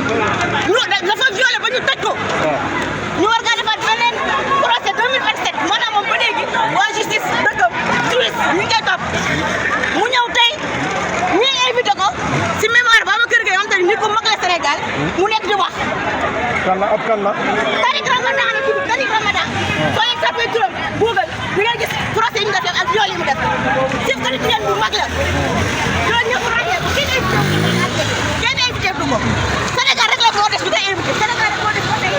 dafa violé ba ñu tëj ko. ñu war kaa defaat beneen procès 2027 maanaam moom ba léegi waa justice dëkk Suisse ñu ngi koy topp mu ñëw tey ñuy invité ko si mémoire Babacar Gueye am te nit ku mag la Sénégal mu nekk di wax. kan la ab kan la. Tariq Ramadan la tudd Tariq Ramadan. soo leen tapé turam Google di nga gis procès yi mu def ak viol yi mu def chef culturel bu mag la loolu ñëpp ràññee ko kenn invité du ko Sénégal rek la moo des bi koy invité Sénégal rek moo des ba tey.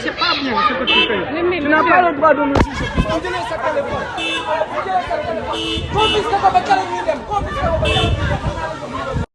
C'est pas bien ce que tu fais. Tu n'as pas le droit de me juger. Confisque sa téléphone. Confisque sa téléphone. Confisque sa téléphone.